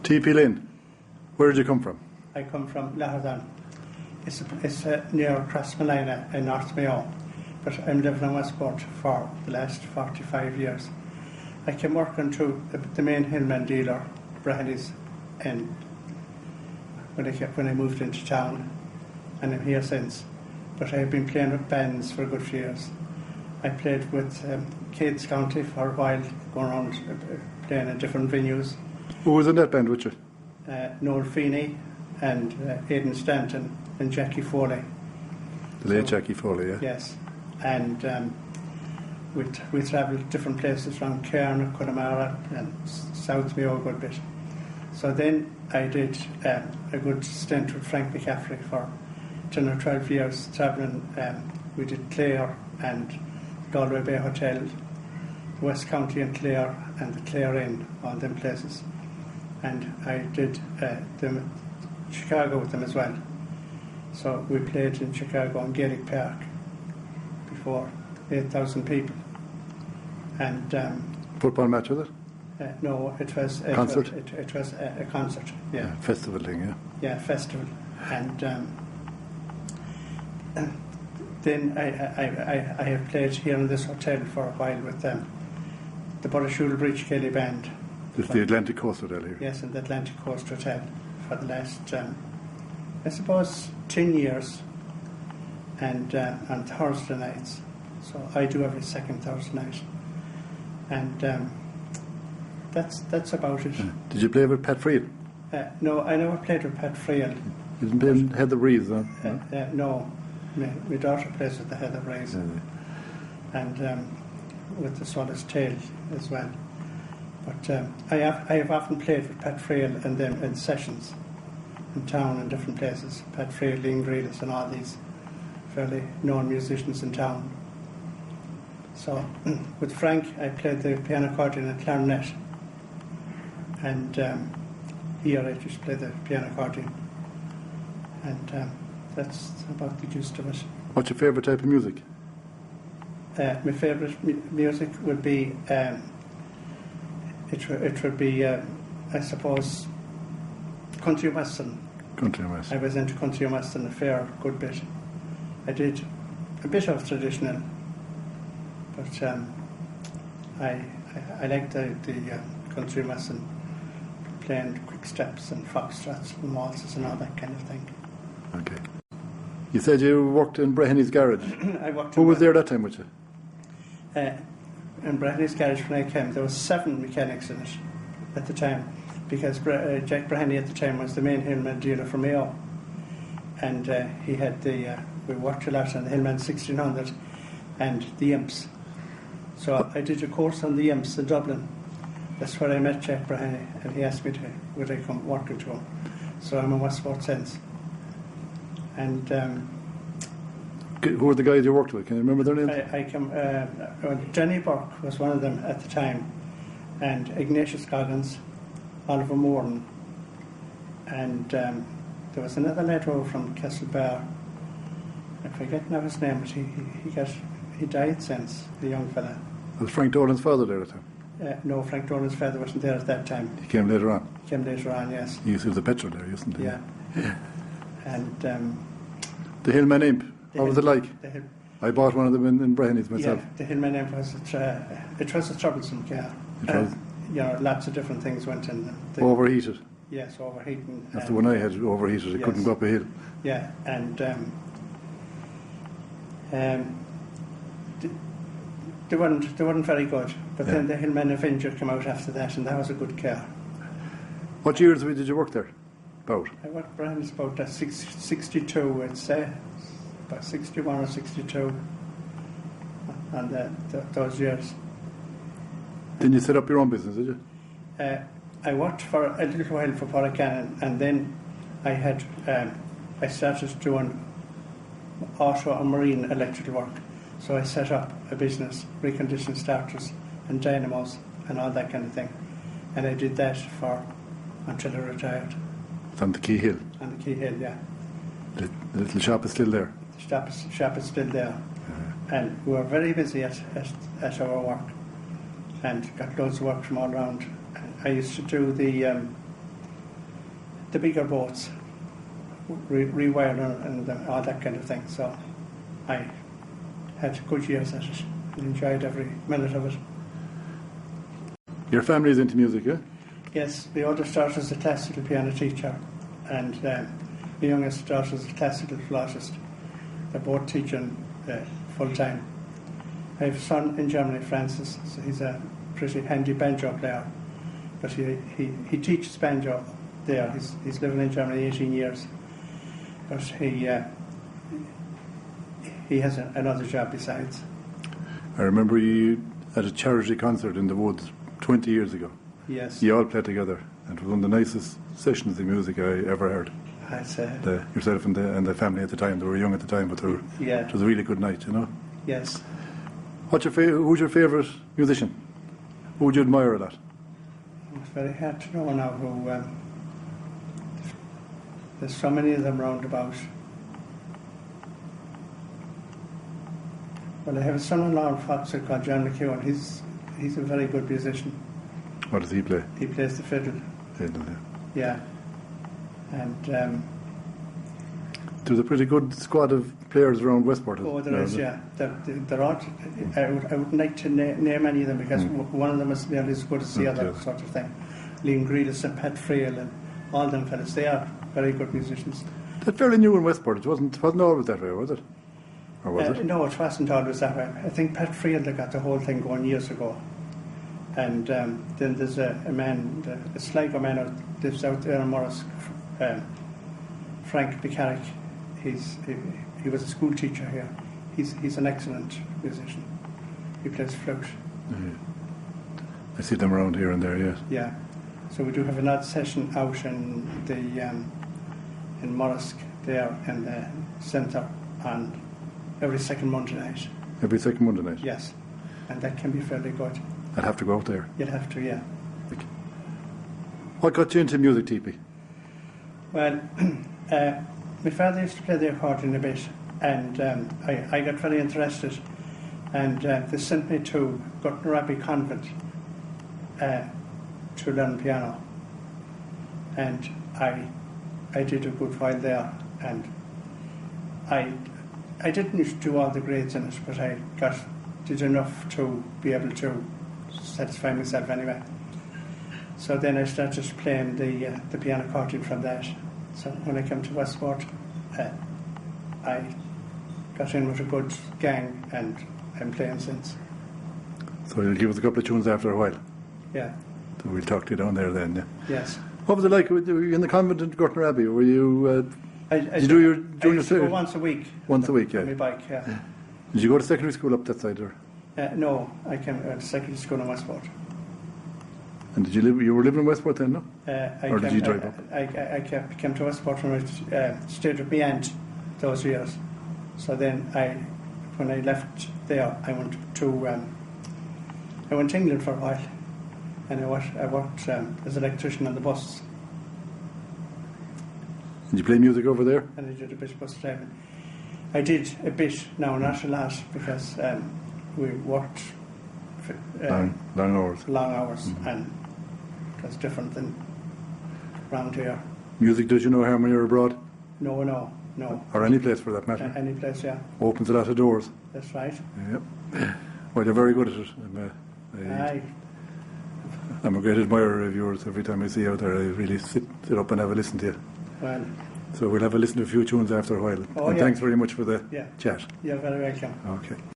TP Lynn, where did you come from? I come from Lahardon. It's near Crossmalina in North Mayo, but I'm living in Westport for the last 45 years. I came working through the main Hillman dealer, Brahely's, and when I moved into town, and I'm here since. But I've been playing with bands for a good few years. I played with Cades County for a while, going around playing in different venues. Who was in that band with you? Noel Feeney and Aidan Stanton and Jackie Foley. The late Jackie Foley, yeah. Yes. And we travelled different places around Cairn, Connemara and South Mayo a good bit. So then I did a good stint with Frank McCaffrey for 10 or 12 years, travelling. We did Clare and Galway Bay Hotel, West County and Clare, and the Clare Inn, all them places. And I did Chicago with them as well. So we played in Chicago on Gaelic Park before 8,000 people. And football match, was it? no, it was concert. It was a concert. Yeah, festival thing. Yeah. Yeah, festival. And then I have played here in this hotel for a while with the Borrashul Bridge Kelly Band. It's the Atlantic Coast Hotel here. Yes, in the Atlantic Coast Hotel for the last, I suppose, 10 years, and on Thursday nights. So I do every second Thursday night, and that's about it. Did you play with Pat Friel? No, I never played with Pat Friel. You didn't play with Heather Reeves, no? No, my daughter plays with the Heather Reeves, and with the Swallow's Tail as well. But I have often played with Pat Friel and them in sessions in town and different places. Pat Friel, Lynn Grealis and all these fairly known musicians in town. So with Frank I played the piano accordion and clarinet, and here I just play the piano accordion, and that's about the gist of it. What's your favourite type of music? My favourite music would be it would be I suppose country western. Country western. I was into country western a fair good bit. I did a bit of traditional, but I like the country western, playing quick steps and foxtrots and waltzes and all that kind of thing. Okay. You said you worked in Brehony's garage. I worked. Who was there that time with you? In Brehony's garage when I came, there was 7 mechanics in it at the time, because Jack Brehony at the time was the main Hillman dealer for Mayo, and he had we worked a lot on the Hillman 1600 and the Imps. So I did a course on the Imps in Dublin. That's where I met Jack Brehony, and he asked me would I come working to him. So I'm in Westport since. And who were the guys you worked with? Can you remember their names? Jenny Burke was one of them at the time, and Ignatius Goggins, Oliver Moran, and there was another lad over from Castlebar. I forget now his name, but he died since, the young fella. Was Frank Dolan's father there at the time? No, Frank Dolan's father wasn't there at that time. He came later on? He came later on, yes. He used to have the petrol there, used he? Yeah. And the Hillman Imp, what was it like? I bought one of them in Brehony's myself. Yeah, the Hillman Imp was it was a troublesome car. It was? Lots of different things went in. Overheated? Yes, overheating. That's the one I had, overheated. It couldn't go up a hill. Yeah, and they weren't very good. But then the Hillman Avenger came out after that, and that was a good car. What years did you work there? About? I worked Brehony's about 62, I'd say. About 61 or 62 on those years. Didn't you set up your own business, did you? I worked for a little while for Porricannon, and then I started doing auto and marine electrical work. So I set up a business, reconditioned starters and dynamos and all that kind of thing. And I did that until I retired. It's on the Key Hill? On the Key Hill, yeah. The little shop is still there? The shop is still there. And we were very busy at our work, and got loads of work from all around. And I used to do the bigger boats, rewiring and all that kind of thing. So I had good years at it and enjoyed every minute of it. Your family is into music, yeah? Yes, the oldest daughter is a classical piano teacher, and the youngest daughter is a classical flautist. They're both teaching full time. I have a son in Germany, Francis, so he's a pretty handy banjo player, but he teaches banjo there. He's living in Germany 18 years, but he has another job besides. I remember you at a charity concert in the woods 20 years ago. Yes. You all played together, and it was one of the nicest sessions of music I ever heard. I'd say. Yourself and the family at the time, they were young at the time, but it was a really good night, you know? Yes. Who's your favourite musician? Who would you admire a lot? It's very hard to know now who. There's so many of them round about. Well, I have a son-in-law in Foxford called John McEwen. He's a very good musician. What does he play? He plays the fiddle. Fiddle, yeah. And there's a pretty good squad of players around Westport. Oh, there is, yeah. They're all, I wouldn't like to name any of them because one of them is nearly as good as the other, sort of thing. Lynn and Pat Frail and all them fellas, they are very good musicians. That's fairly new in Westport. It wasn't always that way, was it? Or was it? No, it wasn't always that way. I think Pat Frail got the whole thing going years ago. And then there's a man, a Sligo man who lives out there in Morris, Frank Bicaric. He was a school teacher here. He's an excellent musician. He plays flute. I see them around here and there, yes. Yeah. So we do have an odd session out in the in Morris there in the centre on every second Monday night. Every second Monday night? Yes. And that can be fairly good. I'd have to go out there. You'd have to, yeah. What got you into music, TP? Well, my father used to play the accordion a bit, and I got very interested, and they sent me to Gurton Abbey Convent to learn piano, and I did a good while there, and I didn't do all the grades in it, but I did enough to be able to satisfy myself anyway. So then I started playing the piano accordion from that. So when I came to Westport, I got in with a good gang, and I'm playing since. So you'll give us a couple of tunes after a while? Yeah. So we'll talk to you down there then, yeah. Yes. What was it like? Were you in the convent in Gurton Abbey? Were you... I did you do your go once a week. Once a week, yeah. On my bike, yeah. Did you go to secondary school up that side, or? No, I came to secondary school in Westport. And did you were living in Westport then, no? Or did you drive up? I came to Westport when I stayed with my aunt those years. So then when I left there, I went to England for a while, and I worked as an electrician on the bus. Did you play music over there? And I did a bit of bus driving. I did a bit, now not a lot, because we worked long hours. Long hours, and that's different than around here. Music, did you know harmony or abroad? No. Or any place for that matter? Any place, yeah. Opens a lot of doors. That's right. Yep. Well, you're very good at it. I'm a great admirer of yours. Every time I see you out there, I really sit up and have a listen to you. Well, so we'll have a listen to a few tunes after a while. Oh, and thanks very much for the chat. You're very welcome. Okay.